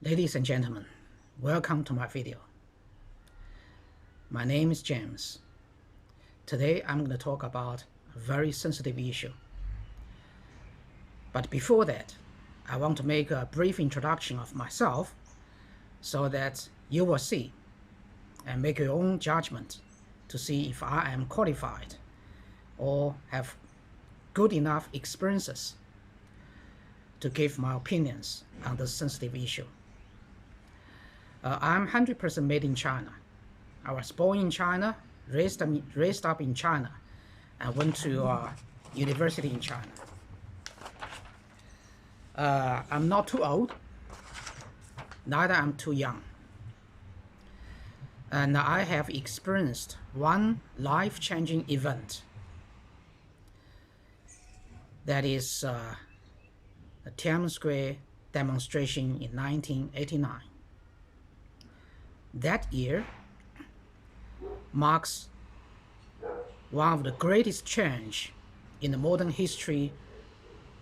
Ladies and gentlemen, welcome to my video. My name is James. Today I'm going to talk about a very sensitive issue. But before that, I want to make a brief introduction of myself so that you will see and make your own judgment to see if I am qualified or have good enough experiences to give my opinions on this sensitive issue. I'm 100% made in China. I was born in China, raised up in China, and went to university in China. I'm not too old, neither I'm too young. And I have experienced one life-changing event. That is the Tiananmen Square demonstration in 1989. That year marks one of the greatest change in the modern history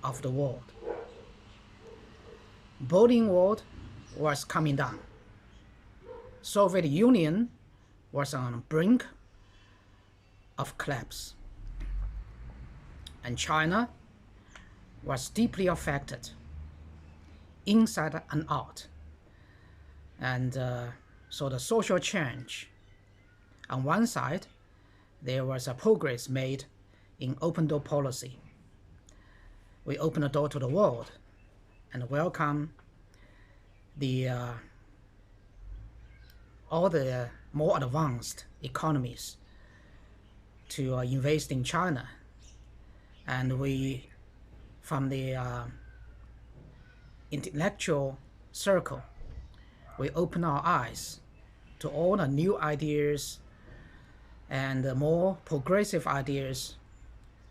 of the world. Berlin Wall was coming down. Soviet Union was on the brink of collapse. And China was deeply affected, inside and out. And so the social change, on one side, there was a progress made in open door policy. We opened the door to the world and welcome all the more advanced economies to invest in China. And we, from the intellectual circle, we open our eyes to all the new ideas and the more progressive ideas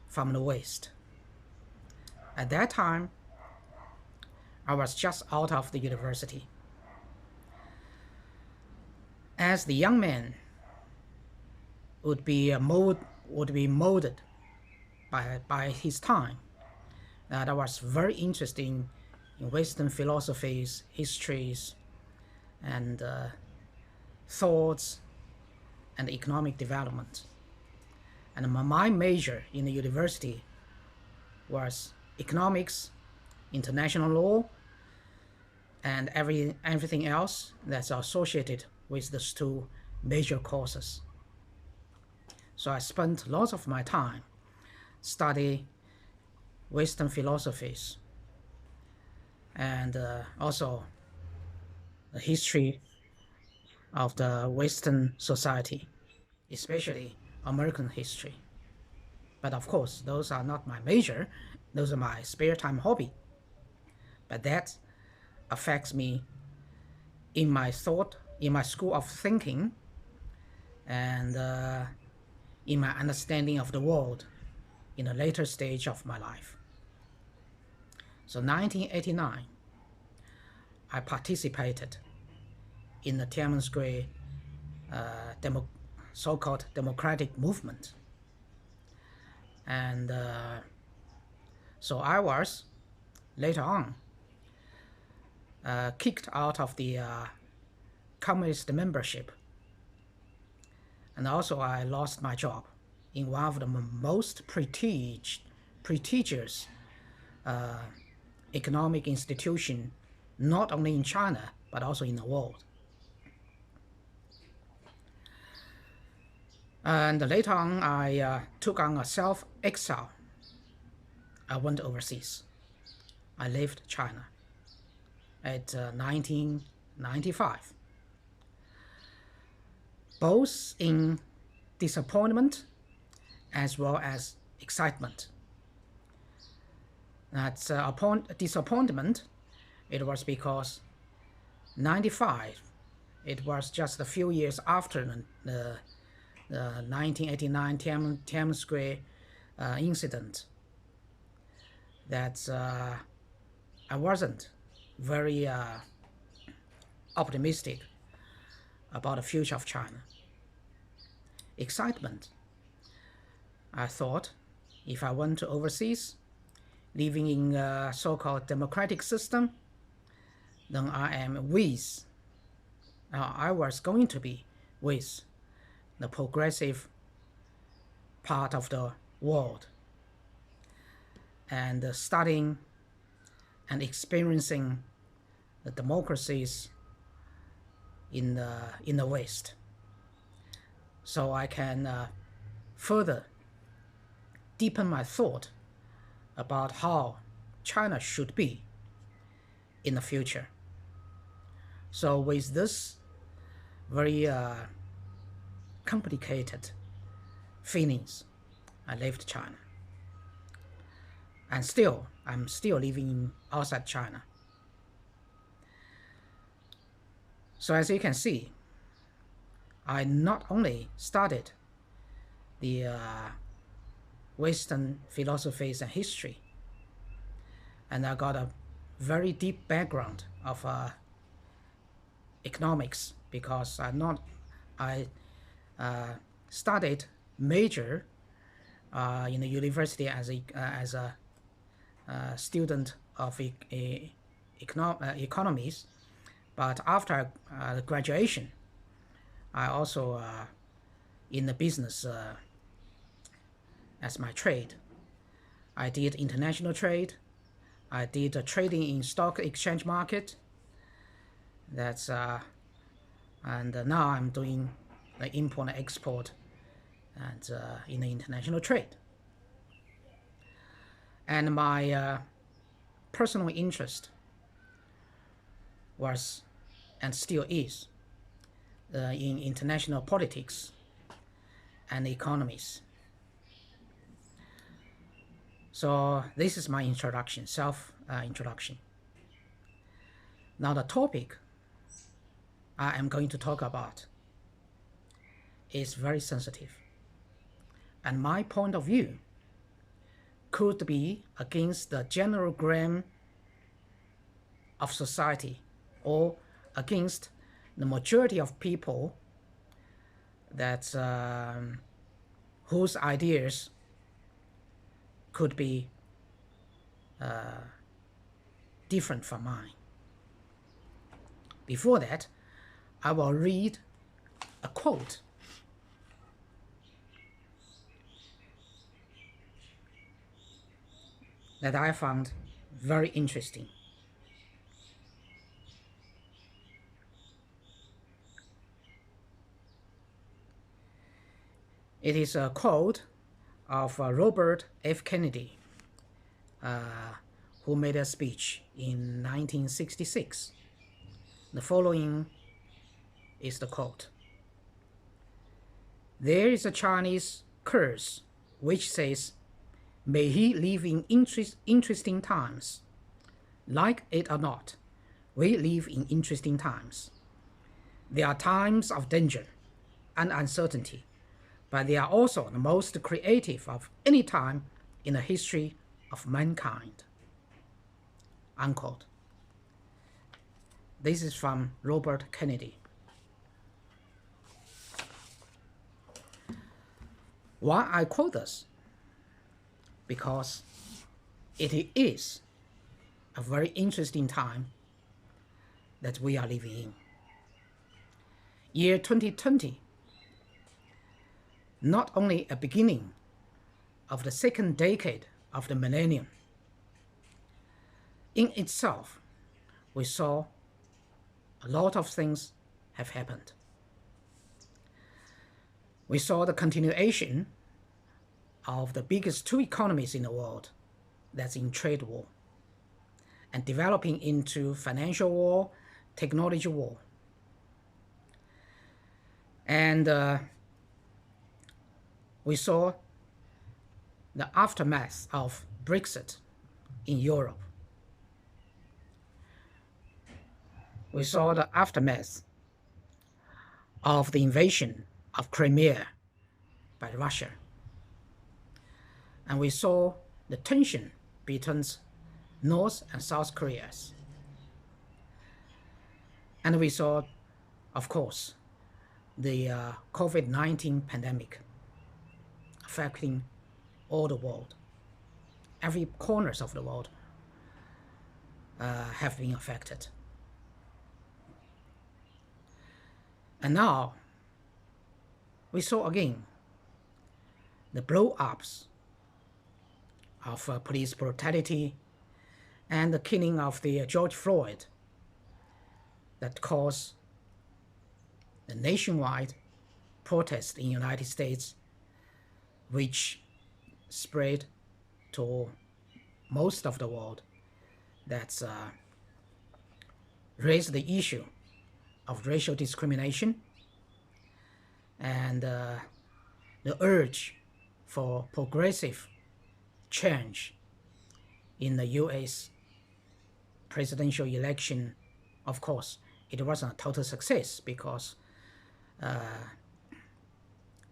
from the West. At that time, I was just out of the university. As the young man would be molded by his time, that I was very interested in Western philosophies, histories, and thoughts and economic development. And my major in the university was economics, international law, and everything else that's associated with those two major courses. So I spent lots of my time studying Western philosophies and also the history of the Western society, especially American history. But of course, those are not my major, those are my spare time hobby. But that affects me in my thought, in my school of thinking, and in my understanding of the world in a later stage of my life. So 1989, I participated in the Tiananmen Square so-called democratic movement. And so I was, later on, kicked out of the communist membership. And also I lost my job in one of the most prestigious economic institution, not only in China, but also in the world. And later on, I took on a self-exile. I went overseas. I left China at 1995. Both in disappointment as well as excitement. That's upon disappointment, it was because 95, it was just a few years after the 1989 Tiananmen Square incident, that I wasn't very optimistic about the future of China. Excitement, I thought if I went to overseas, living in a so-called democratic system, then I am with, I was going to be with the progressive part of the world and studying and experiencing the democracies in the West, so I can further deepen my thought about how China should be in the future. So with this very complicated feelings, I left China. And I'm still living outside China. So as you can see, I not only studied the Western philosophies and history, and I got a very deep background of economics, because I studied major in the university as a student of economics, but after graduation, I also in the business as my trade. I did international trade. I did trading in stock exchange market. That's and now I'm doing the import and export and in the international trade. And my personal interest was and still is in international politics and economies. So this is my introduction, self-introduction. Now the topic I am going to talk about is very sensitive, and my point of view could be against the general grain of society, or against the majority of people that whose ideas could be different from mine. Before that, I will read a quote that I found very interesting. It is a quote of Robert F. Kennedy, who made a speech in 1966. The following is the quote. "There is a Chinese curse which says, 'May he live in interesting times.' Like it or not, we live in interesting times. There are times of danger and uncertainty, but they are also the most creative of any time in the history of mankind." Unquote. This is from Robert Kennedy. Why I quote this? Because it is a very interesting time that we are living in. Year 2020, not only a beginning of the second decade of the millennium. In itself, we saw a lot of things have happened. We saw the continuation of the biggest two economies in the world that's in trade war and developing into financial war, technology war. And we saw the aftermath of Brexit in Europe. We saw the aftermath of the invasion of Crimea by Russia. And we saw the tension between North and South Korea. And we saw, of course, the COVID-19 pandemic affecting all the world. Every corners of the world have been affected. And now we saw again the blow-ups of police brutality and the killing of the George Floyd that caused the nationwide protest in the United States, which spread to most of the world, that's raised the issue of racial discrimination and the urge for progressive change in the US presidential election. Of course, it wasn't a total success because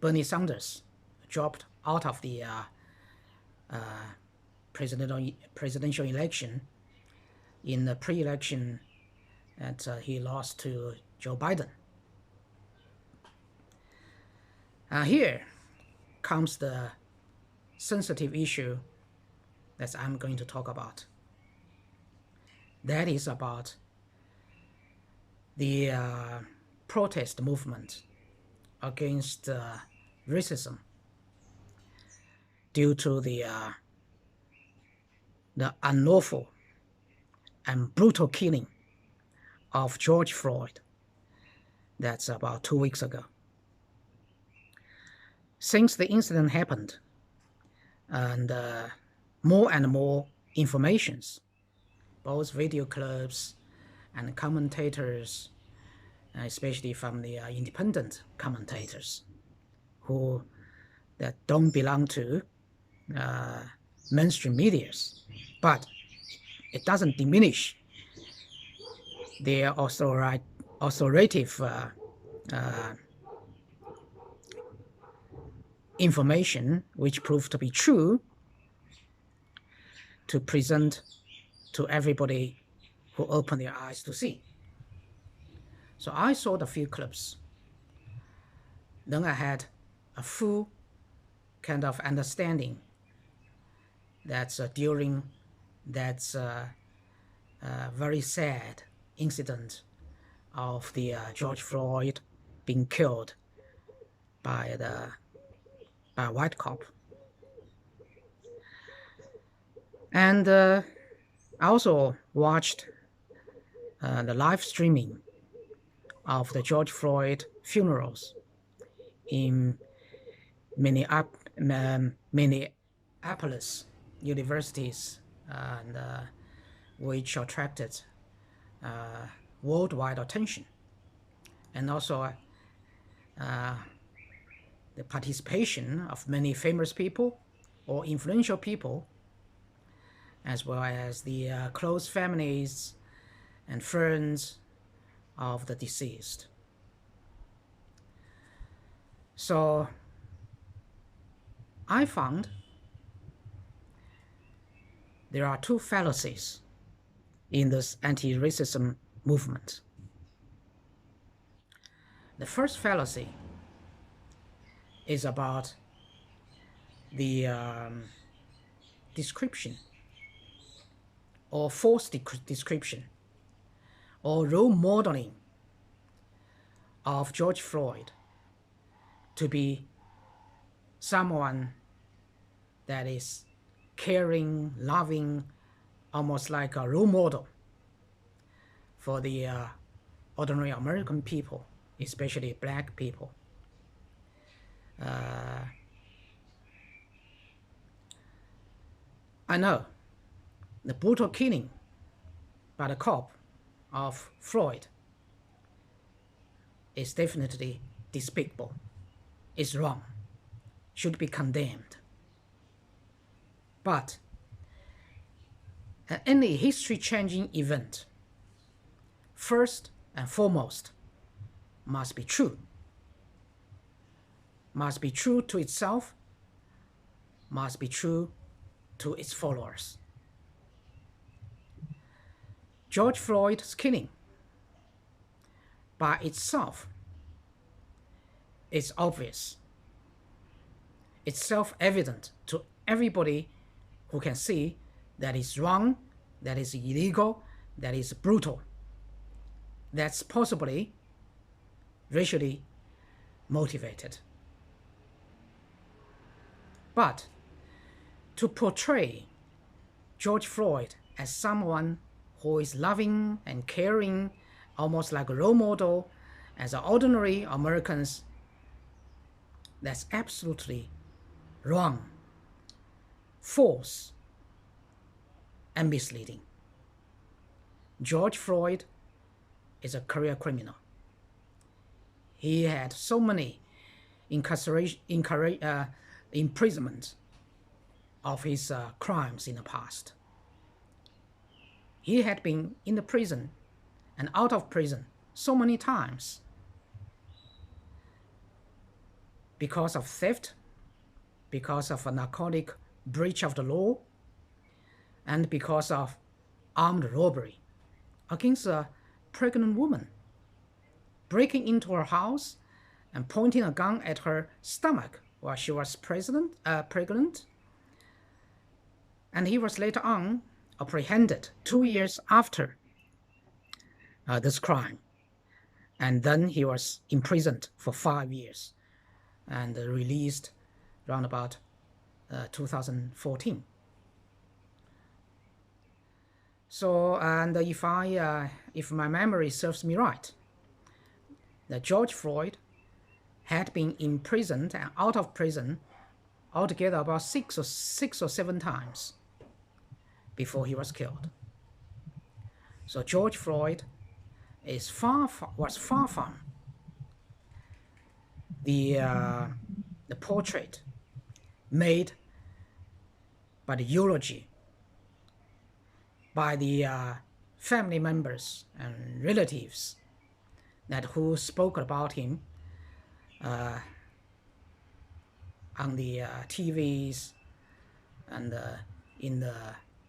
Bernie Sanders dropped out of the presidential election in the pre-election, and he lost to Joe Biden. Here comes the sensitive issue that I'm going to talk about. That is about the protest movement against racism due to the unlawful and brutal killing of George Floyd. That's about 2 weeks ago. Since the incident happened, and more informations, both video clips and commentators, especially from the independent commentators who that don't belong to mainstream medias, but it doesn't diminish their authoritative information, which proved to be true, to present to everybody who open their eyes to see. So I saw the few clips. Then I had a full kind of understanding that during that very sad incident of the George Floyd being killed by a white cop. And I also watched the live streaming of the George Floyd funerals in Minneapolis universities, and which attracted worldwide attention, and also the participation of many famous people or influential people, as well as the close families and friends of the deceased. So I found there are two fallacies in this anti-racism movement. The first fallacy is about the description or false description or role modeling of George Floyd to be someone that is caring, loving, almost like a role model for the ordinary American people, especially black people. I know the brutal killing by the cop of Floyd is definitely despicable, is wrong, should be condemned. But any history-changing event, first and foremost, must be true. Must be true to itself, must be true to its followers. George Floyd's killing by itself is obvious. It's self-evident to everybody who can see that is wrong, that is illegal, that is brutal. That's possibly racially motivated. But to portray George Floyd as someone who is loving and caring, almost like a role model, as ordinary Americans, that's absolutely wrong, false, and misleading. George Floyd is a career criminal. He had so many imprisonment of his crimes in the past. He had been in the prison and out of prison so many times because of theft, because of a narcotic breach of the law, and because of armed robbery against a pregnant woman, breaking into her house and pointing a gun at her stomach while she was pregnant. And he was later on apprehended 2 years after this crime. And then he was imprisoned for 5 years and released around about 2014. So, and if my memory serves me right, that George Floyd had been imprisoned and out of prison altogether about six or seven times before he was killed. So George Floyd was far from the portrait made by the eulogy by the family members and relatives that who spoke about him on the TVs and in the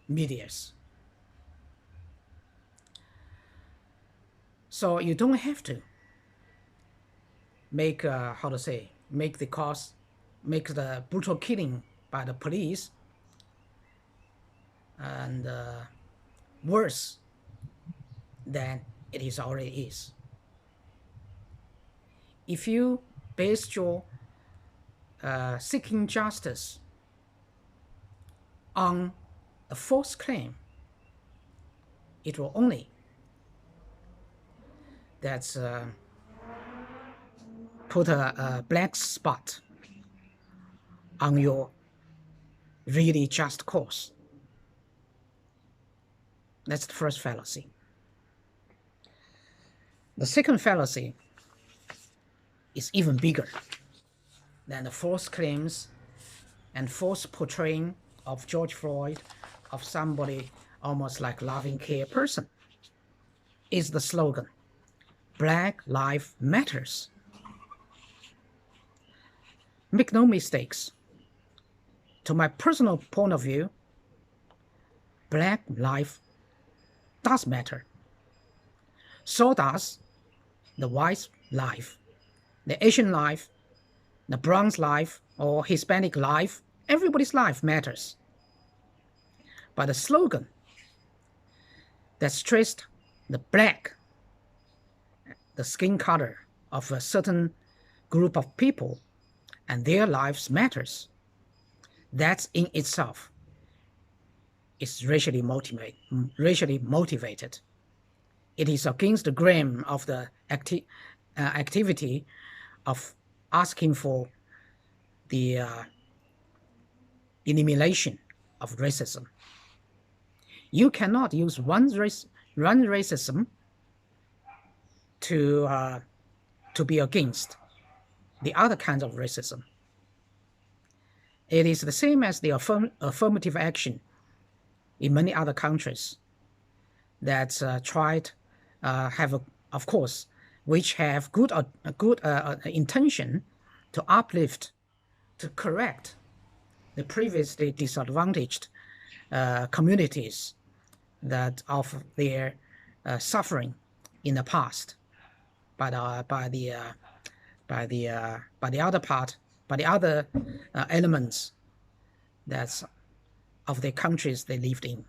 medias. So you don't have to make make the brutal killing by the police and worse than it already is. If you base your seeking justice on a false claim, it will only put a black spot on your really just cause. That's the first fallacy. The second fallacy is even bigger than the false claims and false portraying of George Floyd of somebody almost like loving care person. Is the slogan, Black Lives Matters. Make no mistakes. To my personal point of view, Black life does matter. So does the white life, the Asian life, the brown life, or Hispanic life. Everybody's life matters. But the slogan that stressed the black, the skin color of a certain group of people, and their lives matters, that in itself is racially motivated. It is against the grain of the activity of asking for the elimination of racism. You cannot use one racism to be against the other kinds of racism. It is the same as the affirmative action in many other countries that of course, which have good intention to uplift, to correct the previously disadvantaged communities that of their suffering in the past by the other elements that's of the countries they lived in.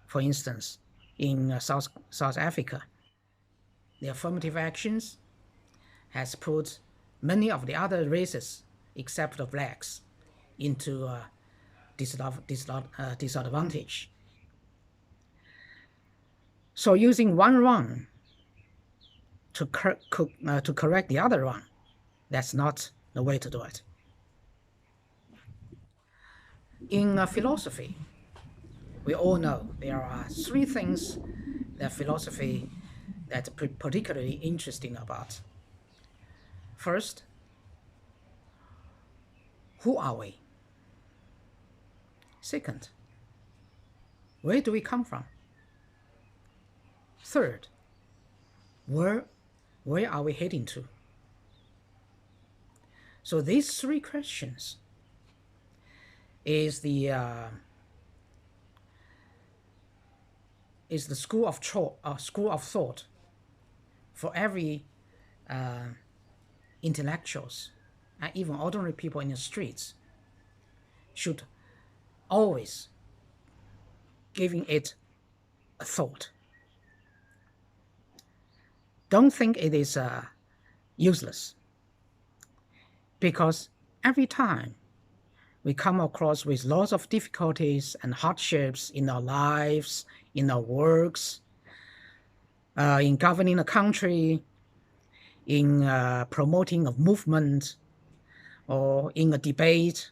For instance, in South Africa, the affirmative actions has put many of the other races, except the blacks, into disadvantage. So using one wrong to correct the other wrong, that's not the way to do it. In philosophy, we all know there are three things that philosophy that's particularly interesting about. First, who are we? Second, where do we come from? Third, where are we heading to? So these three questions is the school of thought for every intellectuals and even ordinary people in the streets should always giving it a thought. Don't think it is useless, because every time we come across with lots of difficulties and hardships in our lives, in our works, in governing a country, in promoting a movement, or in a debate,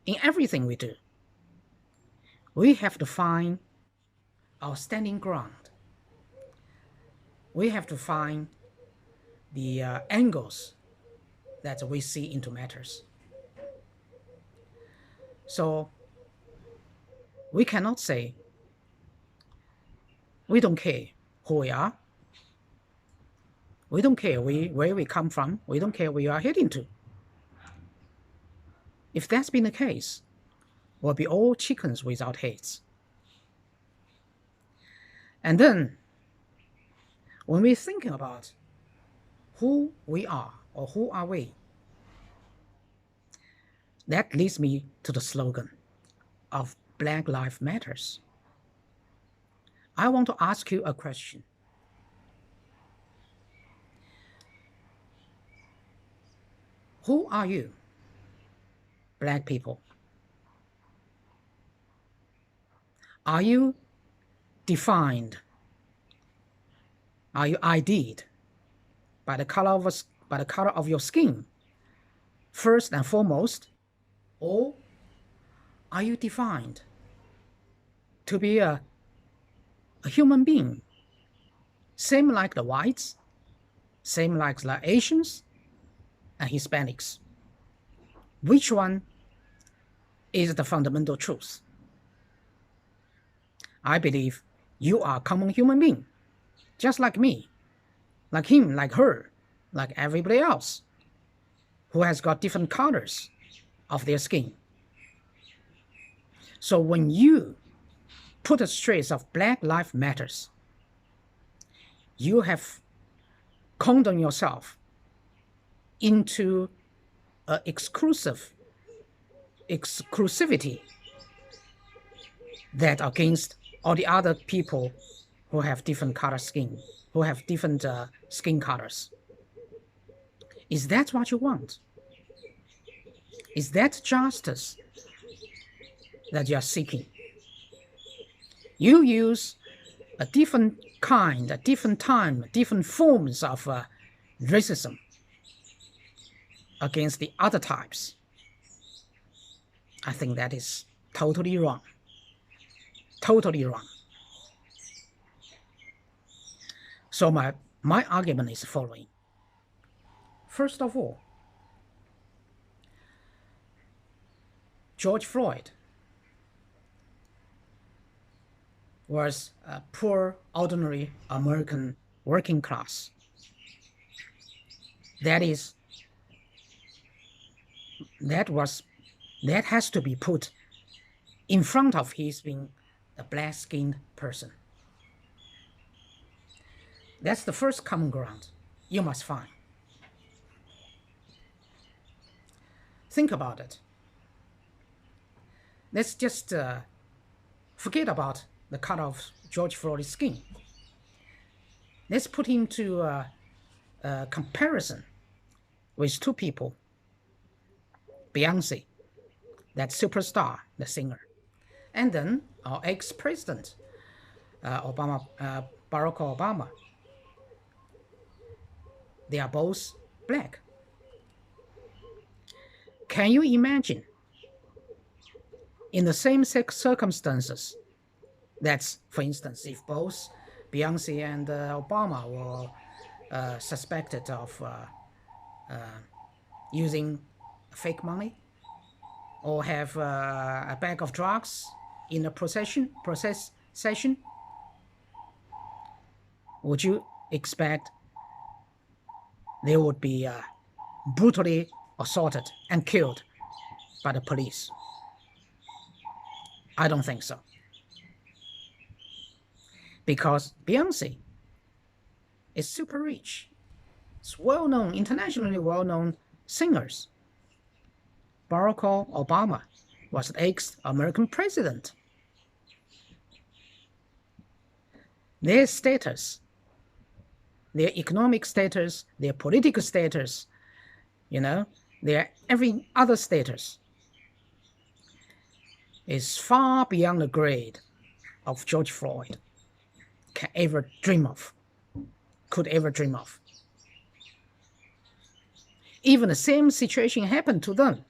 in everything we do, we have to find our standing ground. We have to find the angles that we see into matters. So we cannot say we don't care who we are, we don't care where we come from, we don't care where we are heading to. If that's been the case, we'll be all chickens without heads. And then when we're thinking about who we are or who are we, that leads me to the slogan of Black Lives Matters. I want to ask you a question. Who are you, Black people? Are you defined? Are you ID'd by the color of your skin, first and foremost? Or are you defined to be a human being, same like the whites, same like the Asians and Hispanics? Which one is the fundamental truth? I believe you are a common human being, just like me, like him, like her, like everybody else, who has got different colors of their skin. So when you put a trace of Black Lives Matters, you have condemned yourself into an exclusivity that against all the other people who have different color skin, who have different skin colors. Is that what you want? Is that justice that you are seeking? You use a different kind, a different time, different forms of racism against the other types. I think that is totally wrong. Totally wrong. So my argument is the following. First of all, George Floyd was a poor, ordinary American working class. That has to be put in front of his being a black-skinned person. That's the first common ground you must find. Think about it. Let's just forget about the color of George Floyd's skin. let's put him to a comparison with two people. Beyonce, that superstar, the singer, and then our ex-president, Barack Obama. They are both black. Can you imagine, in the same circumstances, that's, for instance, if both Beyonce and Obama were suspected of using fake money, or have a bag of drugs in a process session, would you expect they would be brutally assaulted and killed by the police? I don't think so. Because Beyonce is super rich. It's well-known, internationally well-known singers. Barack Obama was an ex-American president. Their status, their economic status, their political status, their every other status is far beyond the grade of George Floyd could ever dream of. Even the same situation happened to them.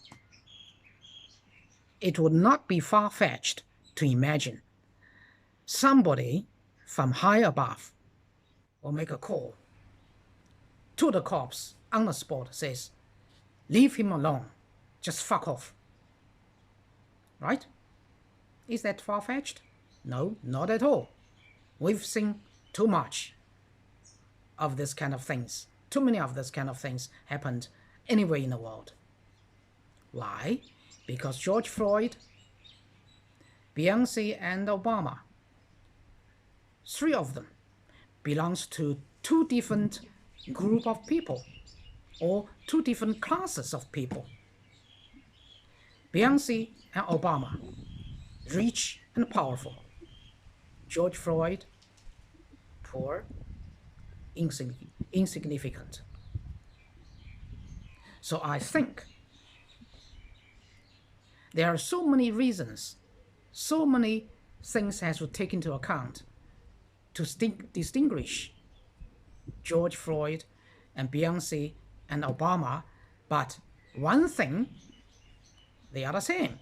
It would not be far-fetched to imagine somebody from high above will make a call to the cops on the spot, says, leave him alone, just fuck off. Right? Is that far-fetched? No, not at all. We've seen too much of this kind of things. Too many of this kind of things happened anywhere in the world. Why? Because George Floyd, Beyonce and Obama, three of them belongs to two different group of people or two different classes of people. Beyonce and Obama, rich and powerful. George Floyd, poor, insignificant. So I think there are so many reasons, so many things has to take into account to distinguish George Floyd and Beyonce and Obama, but one thing they are the same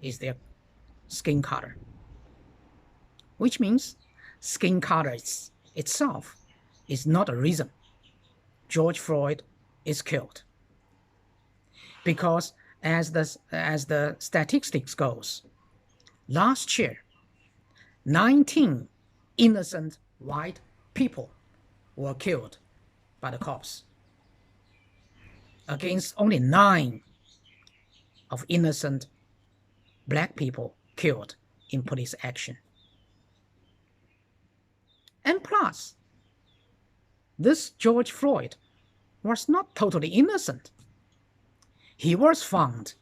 is their skin color, which means skin color itself is not a reason George Floyd is killed. Because as the statistics goes, last year, 19 innocent white people were killed by the cops against only 9 of innocent black people killed in police action. And plus, this George Floyd was not totally innocent. He was found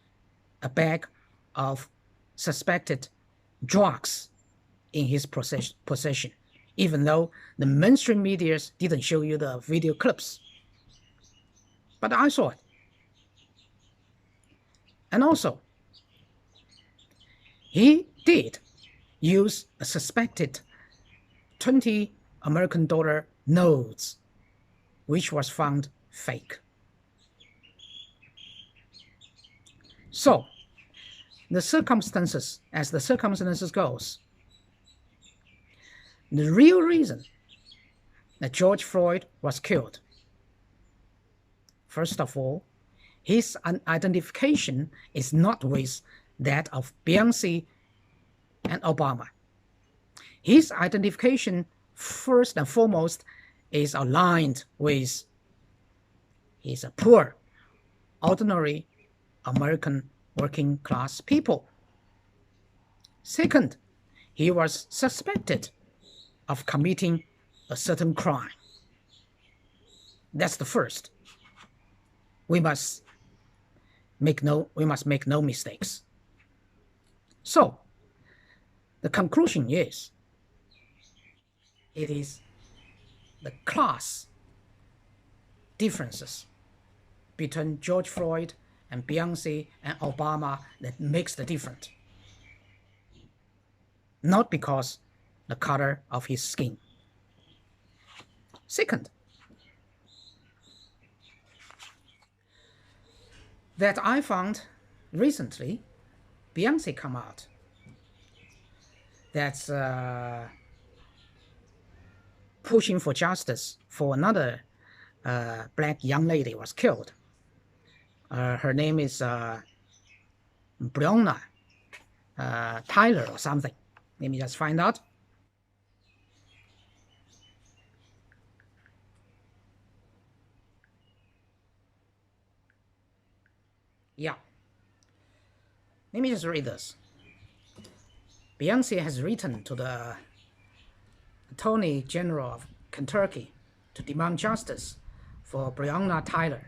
a bag of suspected drugs in his possession, even though the mainstream media didn't show you the video clips. But I saw it. And also, he did use a suspected $20 American notes, which was found fake. So, as the circumstances goes, the real reason that George Floyd was killed, first of all, his identification is not with that of Beyonce and Obama. His identification, first and foremost, is aligned with he's a poor, ordinary American working class people. Second, he was suspected of committing a certain crime. That's the first. We must make no mistakes. So, the conclusion is, it is the class differences between George Floyd and Beyonce and Obama that makes the difference. Not because the color of his skin. Second, that I found recently, Beyonce come out that's pushing for justice for another black young lady was killed. Her name is Breonna Tyler or something. Let me just find out. Yeah. Let me just read this. Beyonce has written to the Attorney General of Kentucky to demand justice for Breonna Tyler,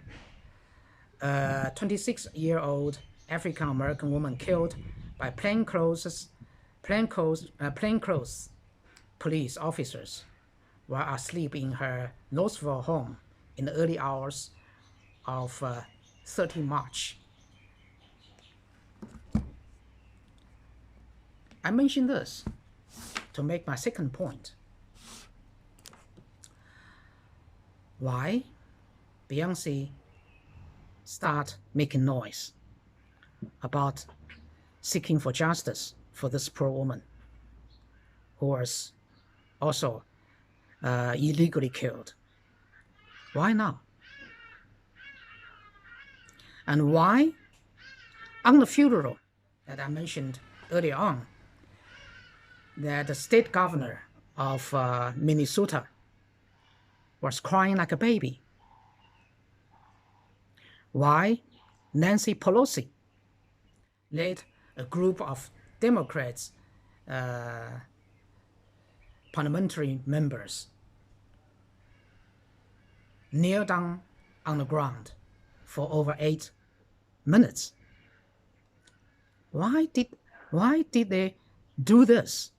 a 26-year-old African-American woman killed by plainclothes police officers while asleep in her Louisville home in the early hours of 30 March. I mention this to make my second point. Why Beyonce start making noise about seeking for justice for this poor woman who was also illegally killed? Why now? And why on the funeral that I mentioned earlier on, that the state governor of Minnesota was crying like a baby? Why Nancy Pelosi led a group of Democrats, parliamentary members, kneel down on the ground for over 8 minutes? Why did they do this?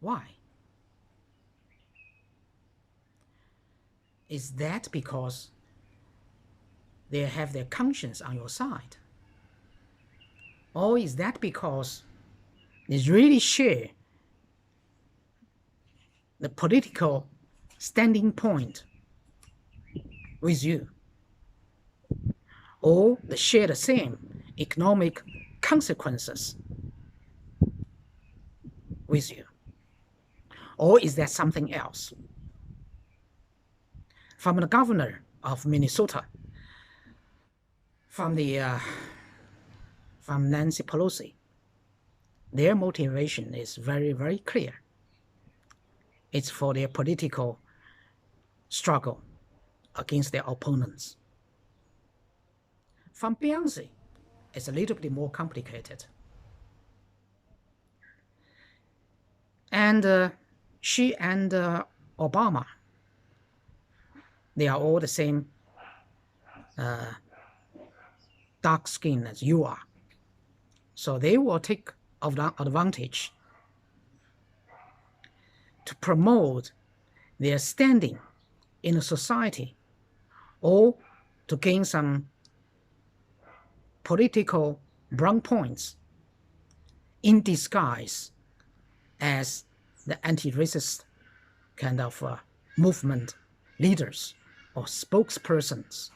Why? Is that because they have their conscience on your side? Or is that because they really share the political standing point with you? Or they share the same economic consequences with you? Or is there something else? From the governor of Minnesota, from Nancy Pelosi, their motivation is very, very clear. It's for their political struggle against their opponents. From Beyonce, it's a little bit more complicated. And she and Obama, they are all the same dark skin as you are. So they will take advantage to promote their standing in a society or to gain some political brown points in disguise as the anti-racist kind of movement leaders or spokespersons.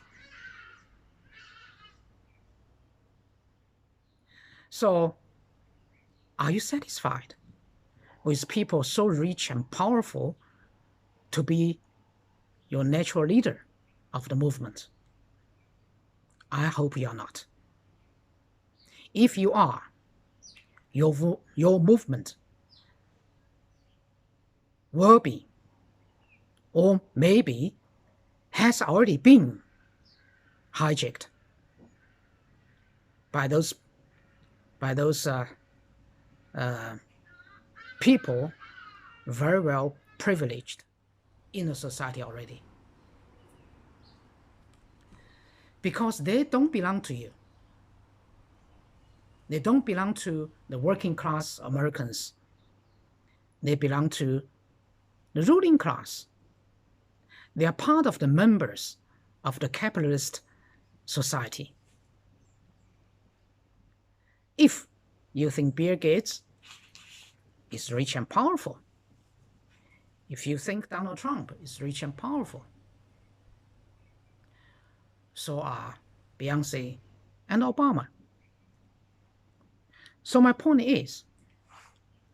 So, are you satisfied with people so rich and powerful to be your natural leader of the movement? I hope you are not. If you are, your movement will be, or maybe has already been, hijacked by those people very well privileged in the society already. Because they don't belong to you. They don't belong to the working class Americans. They belong to the ruling class. They are part of the members of the capitalist society. If you think Bill Gates is rich and powerful, if you think Donald Trump is rich and powerful, so are Beyonce and Obama. So my point is,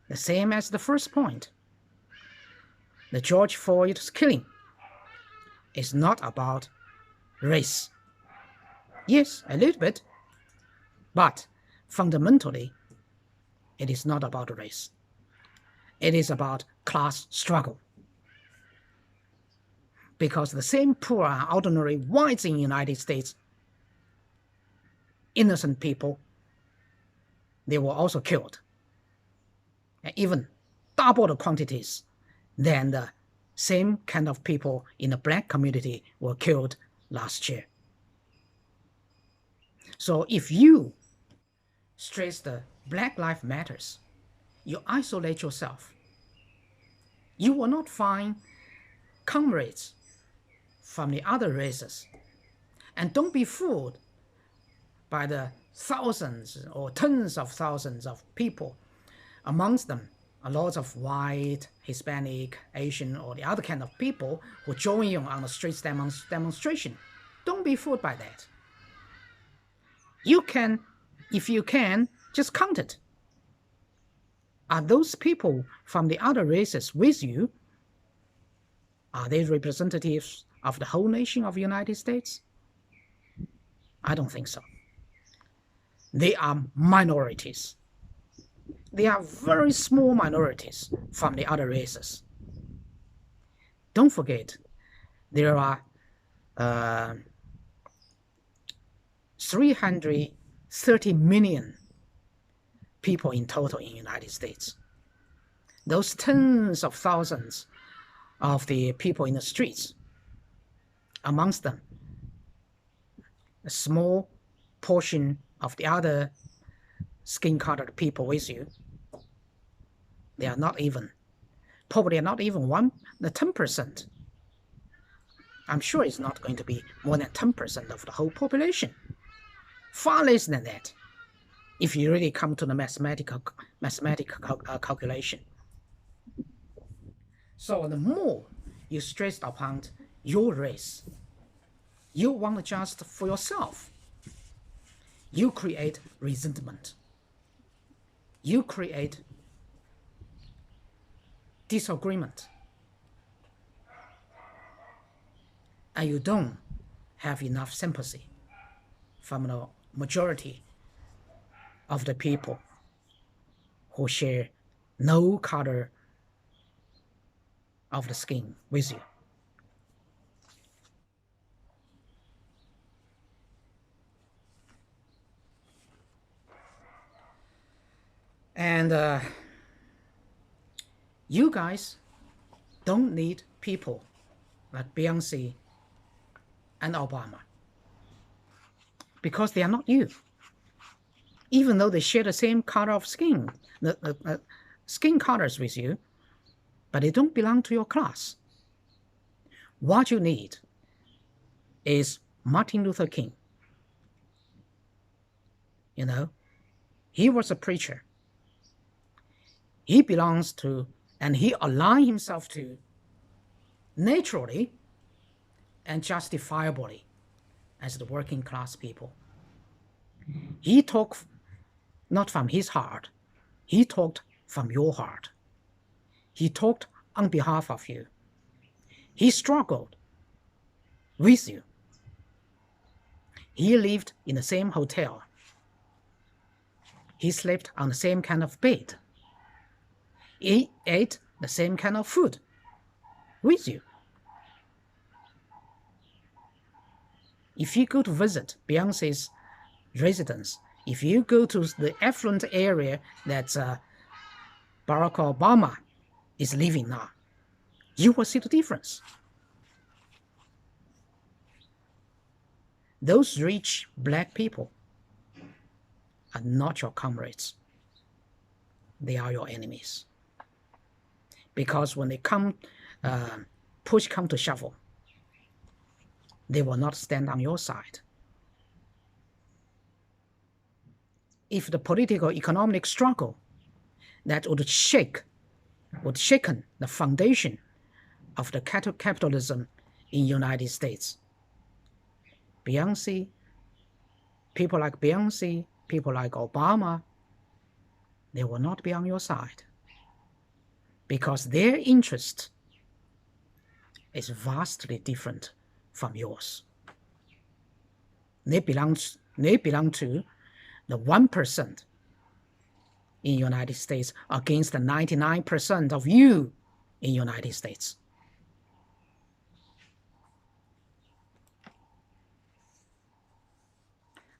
the same as the first point, the George Floyd killing is not about race. Yes, a little bit, but fundamentally, it is not about race. It is about class struggle. Because the same poor and ordinary whites in the United States, innocent people, they were also killed. And even double the quantities than the same kind of people in the black community were killed last year. So if you stress the Black Lives Matters, you isolate yourself. You will not find comrades from the other races. And don't be fooled by the thousands or tens of thousands of people, amongst them a lot of white, Hispanic, Asian, or the other kind of people who join you on the streets demonstration. Don't be fooled by that. You can, if you can, just count it. Are those people from the other races with you? Are they representatives of the whole nation of the United States? I don't think so. They are minorities. They are very small minorities from the other races. Don't forget, there are 330 million people in total in the United States. Those tens of thousands of the people in the streets, amongst them, a small portion of the other skin-colored people with you, they are not even, probably not even 10%. I'm sure it's not going to be more than 10% of the whole population. Far less than that, if you really come to the mathematical calculation. So the more you stress upon your race, you want just for yourself, you create resentment. You create disagreement. And you don't have enough sympathy from the majority of the people who share no color of the skin with you. And you guys don't need people like Beyonce and Obama, because they are not you. Even though they share the same color of skin, the skin colors with you, but they don't belong to your class. What you need is Martin Luther King. You know, he was a preacher. He belongs to, and he aligned himself to, naturally and justifiably as the working class people. He talked not from his heart, he talked from your heart. He talked on behalf of you. He struggled with you. He lived in the same hotel. He slept on the same kind of bed. He ate the same kind of food with you. If you go to visit Beyonce's residence, if you go to the affluent area that Barack Obama is living now, you will see the difference. Those rich black people are not your comrades. They are your enemies. because when they come, push come to shove, they will not stand on your side. If the political economic struggle that would shaken the foundation of the capitalism in United States, Beyonce, people like Beyonce, people like Obama, they will not be on your side because their interest is vastly different from yours. They belong to the 1% in United States against the 99% of you in United States.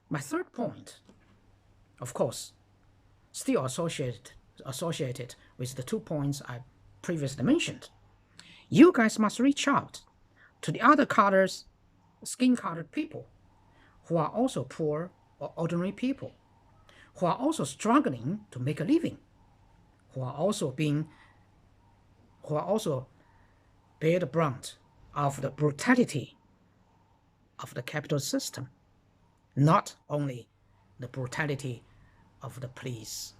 My third point, of course, still associated with the 2 points I previously mentioned. You guys must reach out to the other skin-colored people who are also poor or ordinary people, who are also struggling to make a living, who are also bear the brunt of the brutality of the capitalist system, not only the brutality of the police.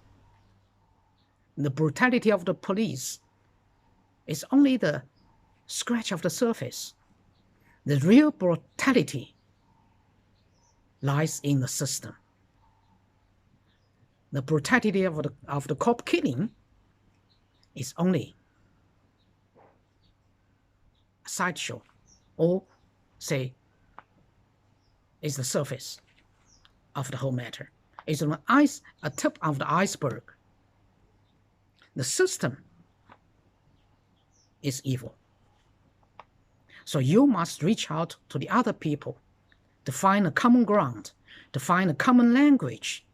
The brutality of the police is only the scratch of the surface. The real brutality lies in the system. The brutality of the cop killing is only a sideshow, or say, is the surface of the whole matter. It's a tip of the iceberg. The system is evil. So you must reach out to the other people to find a common ground, to find a common language,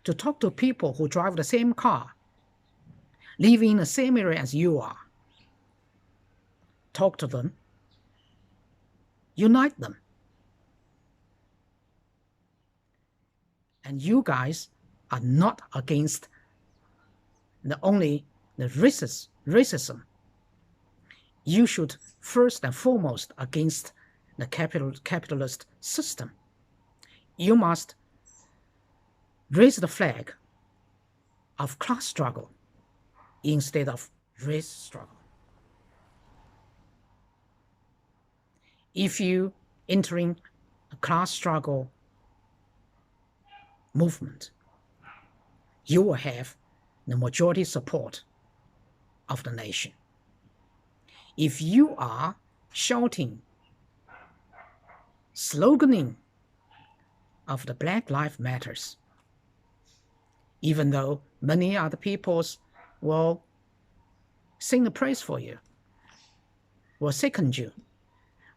to talk to people who drive the same car, live in the same area as you are. Talk to them, unite them. And you guys are not against only the racism. You should first and foremost against the capitalist system. You must raise the flag of class struggle instead of race struggle. If you entering a class struggle movement, you will have the majority support of the nation. If you are shouting, sloganing of the Black Lives Matters, even though many other peoples will sing the praise for you, will second you,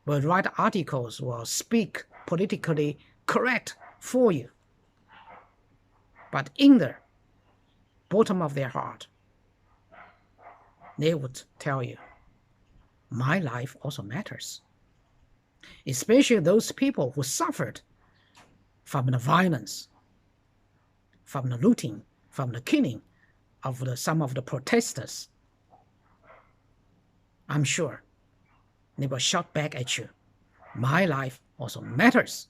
will write articles, will speak politically correct for you, but in the bottom of their heart, they would tell you, my life also matters. Especially those people who suffered from the violence, from the looting, from the killing of some of the protesters. I'm sure they will shout back at you, my life also matters.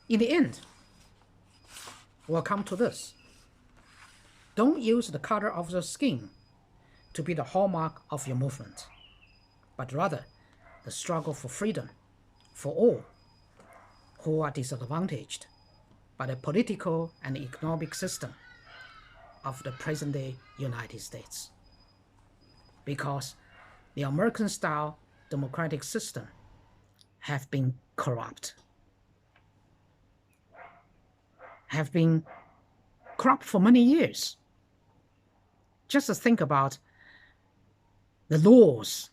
In the end, we'll come to this. Don't use the color of the skin to be the hallmark of your movement, but rather the struggle for freedom for all who are disadvantaged by the political and economic system of the present-day United States. Because the American-style democratic system have been corrupt, for many years. Just think about the laws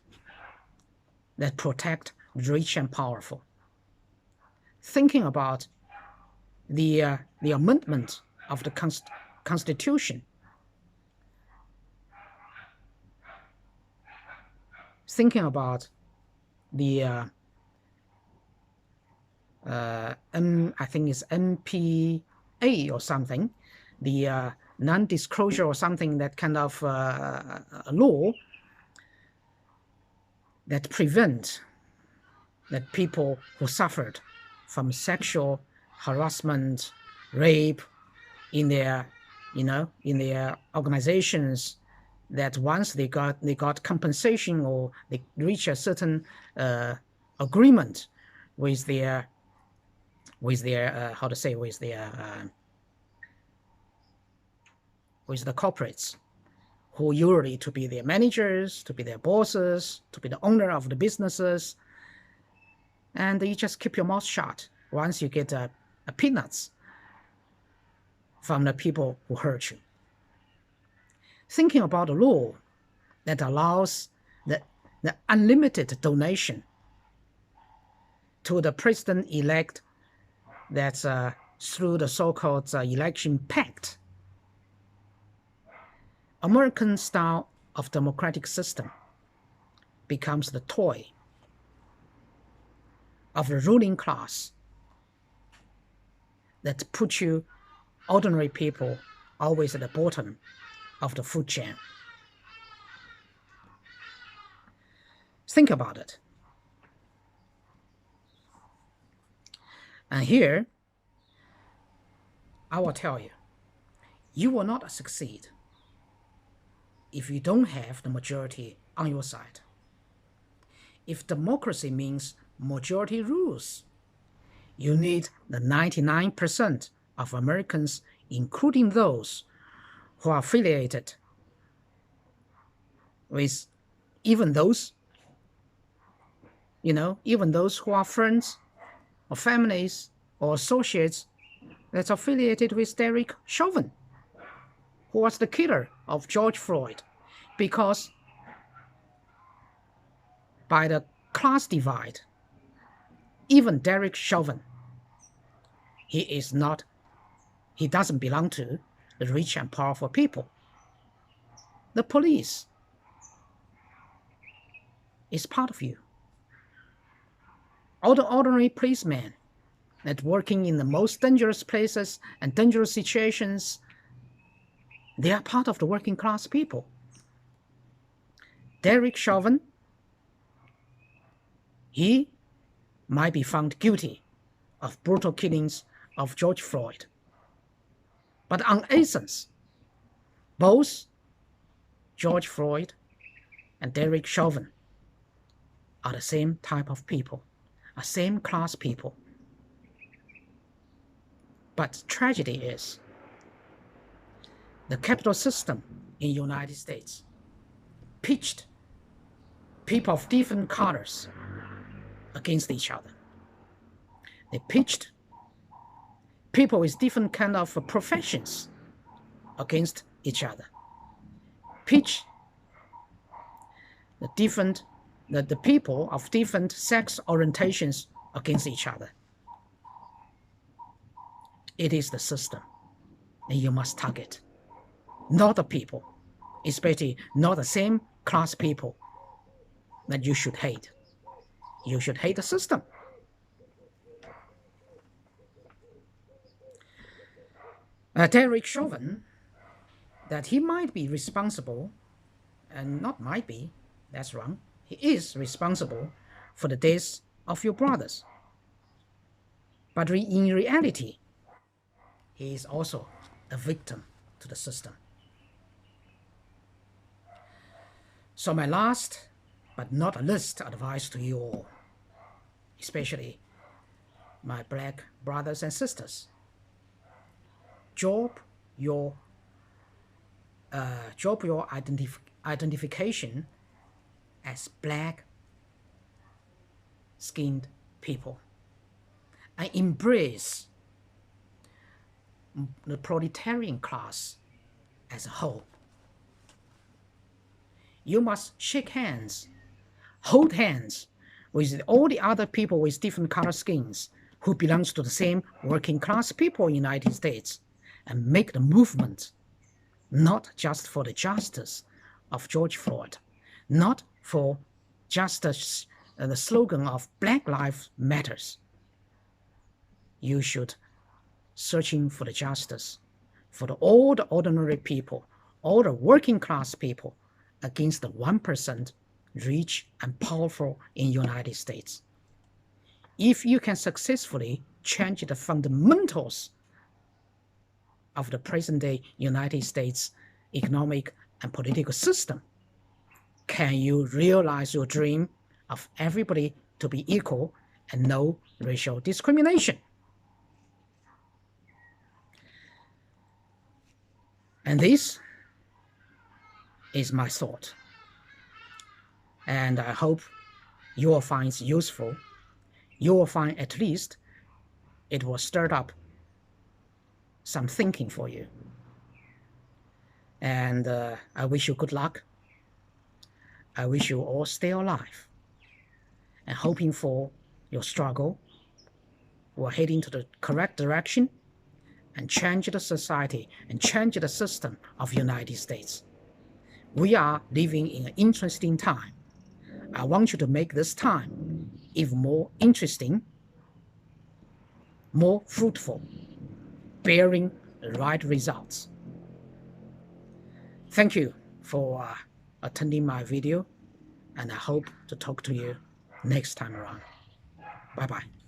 that protect rich and powerful. Thinking about the amendment of the Constitution. Thinking about the I think it's MPA or something, the non-disclosure or something, that kind of law that prevent that people who suffered from sexual harassment, rape in their, in their organizations, that once they got compensation or they reach a certain agreement with their how to say, with the corporates, who usually to be their managers, to be their bosses, to be the owner of the businesses, and you just keep your mouth shut once you get a peanuts from the people who hurt you. Thinking about a law that allows the unlimited donation to the president-elect, that's through the so-called election pact, American style of democratic system becomes the toy of the ruling class that puts you, ordinary people, always at the bottom of the food chain. Think about it. And here, I will tell you, you will not succeed if you don't have the majority on your side. If democracy means majority rules, you need the 99% of Americans, including those who are affiliated with even those, even those who are friends or families or associates that's affiliated with Derek Chauvin, who was the killer of George Floyd, because by the class divide, even Derek Chauvin, he doesn't belong to the rich and powerful people. The police is part of you. All the ordinary policemen that working in the most dangerous places and dangerous situations, they are part of the working class people. Derek Chauvin, he might be found guilty of brutal killings of George Floyd. But on essence, both George Floyd and Derek Chauvin are the same type of people, are same class people. But tragedy is, the capital system in the United States pitched people of different colors against each other. They pitched people with different kind of professions against each other. Pitched the people of different sex orientations against each other. It is the system, and you must target, not the people, especially not the same class people that you should hate. You should hate the system. Derek Chauvin, that he might be responsible, and not might be, that's wrong, he is responsible for the deaths of your brothers. But in reality, he is also a victim to the system. So my last, but not a least, advice to you all, especially my black brothers and sisters, drop your identification as black-skinned people and embrace the proletarian class as a whole. You must shake hands, hold hands with all the other people with different color skins who belongs to the same working class people in the United States, and make the movement, not just for the justice of George Floyd, not for just the slogan of Black Lives Matters, you should searching for the justice for all the ordinary people, all the working class people against the 1% rich and powerful in United States. If you can successfully change the fundamentals of the present-day United States economic and political system, can you realize your dream of everybody to be equal and no racial discrimination? And this is my thought. And I hope you will find it useful. You will find at least it will stir up some thinking for you. And I wish you good luck. I wish you all stay alive. And hoping for your struggle will head into the correct direction and change the society and change the system of the United States. We are living in an interesting time. I want you to make this time even more interesting, more fruitful, bearing the right results. Thank you for attending my video, and I hope to talk to you next time around. Bye-bye.